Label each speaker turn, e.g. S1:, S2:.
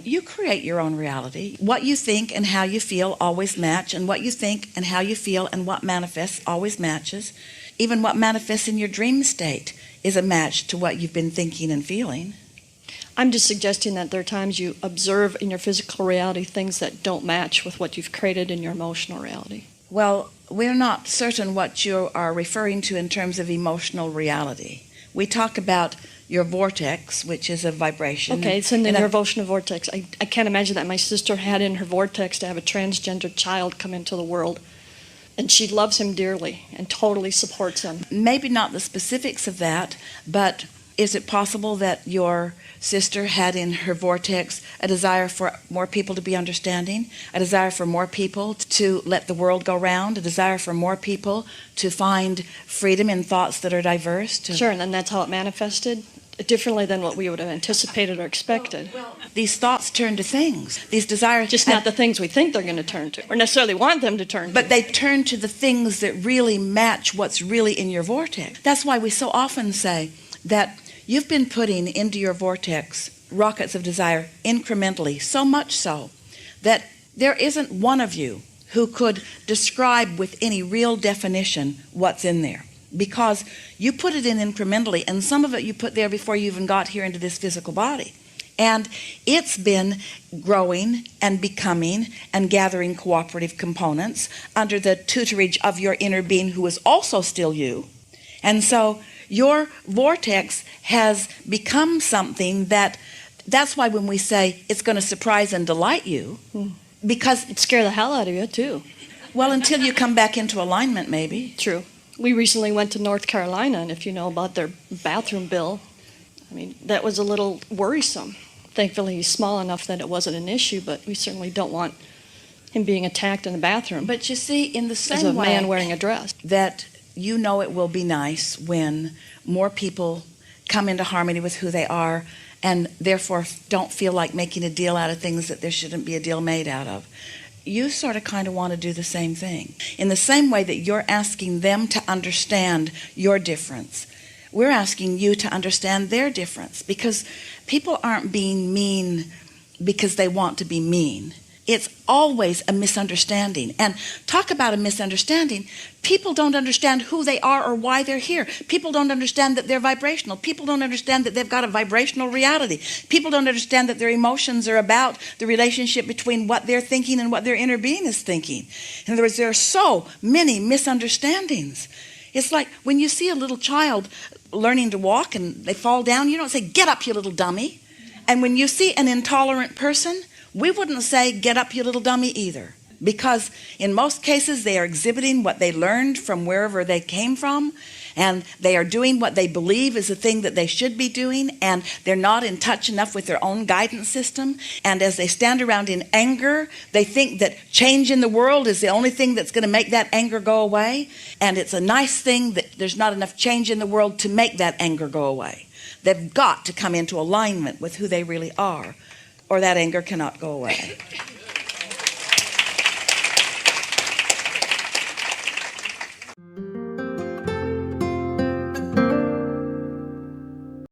S1: You create your own reality. What you think and how you feel always match, and what you think and how you feel and what manifests always matches. Even what manifests in your dream state is a match to what you've been thinking and feeling.
S2: I'm just suggesting that there are times you observe in your physical reality things that don't match with what you've created in your emotional reality.
S1: Well, we're not certain what you are referring to in terms of emotional reality. We talk about your vortex, which is a vibration.
S2: Okay, it's in your emotional vortex. I can't imagine that my sister had in her vortex to have a transgender child come into the world. And she loves him dearly and totally supports him.
S1: Maybe not the specifics of that, but is it possible that your sister had in her vortex a desire for more people to be understanding, a desire for more people to let the world go round, a desire for more people to find freedom in thoughts that are diverse?
S2: Sure, and then that's how it manifested? Differently than what we would have anticipated or expected.
S1: These thoughts turn to things. These desires...
S2: Just not the things we think they're going to turn to, or necessarily want them to turn to.
S1: But they turn to the things that really match what's really in your vortex. That's why we so often say that you've been putting into your vortex rockets of desire incrementally, so much so that there isn't one of you who could describe with any real definition what's in there. Because you put it in incrementally, and some of it you put there before you even got here into this physical body. And it's been growing and becoming and gathering cooperative components under the tutorage of your inner being, who is also still you. And so your vortex has become something that's why when we say it's going to surprise and delight you, because
S2: it'd scare the hell out of you too.
S1: Well, until you come back into alignment, maybe.
S2: True. We recently went to North Carolina, and if you know about their bathroom bill, I mean, that was a little worrisome. Thankfully, he's small enough that it wasn't an issue, but we certainly don't want him being attacked in the bathroom.
S1: But you see, in the same
S2: way, as a
S1: way
S2: man wearing a dress,
S1: that you know it will be nice when more people come into harmony with who they are, and therefore don't feel like making a deal out of things that there shouldn't be a deal made out of. You sort of kind of want to do the same thing. In the same way that you're asking them to understand your difference, we're asking you to understand their difference, because people aren't being mean because they want to be mean. It's always a misunderstanding. And talk about a misunderstanding. People don't understand who they are or why they're here. People don't understand that they're vibrational. People don't understand that they've got a vibrational reality. People don't understand that their emotions are about the relationship between what they're thinking and what their inner being is thinking. In other words, there are so many misunderstandings. It's like when you see a little child learning to walk and they fall down, you don't say, "Get up, you little dummy." And when you see an intolerant person, we wouldn't say, "Get up, you little dummy," either. Because in most cases, they are exhibiting what they learned from wherever they came from, and they are doing what they believe is the thing that they should be doing, and they're not in touch enough with their own guidance system. And as they stand around in anger, they think that change in the world is the only thing that's going to make that anger go away. And it's a nice thing that there's not enough change in the world to make that anger go away. They've got to come into alignment with who they really are, or that anger cannot go away.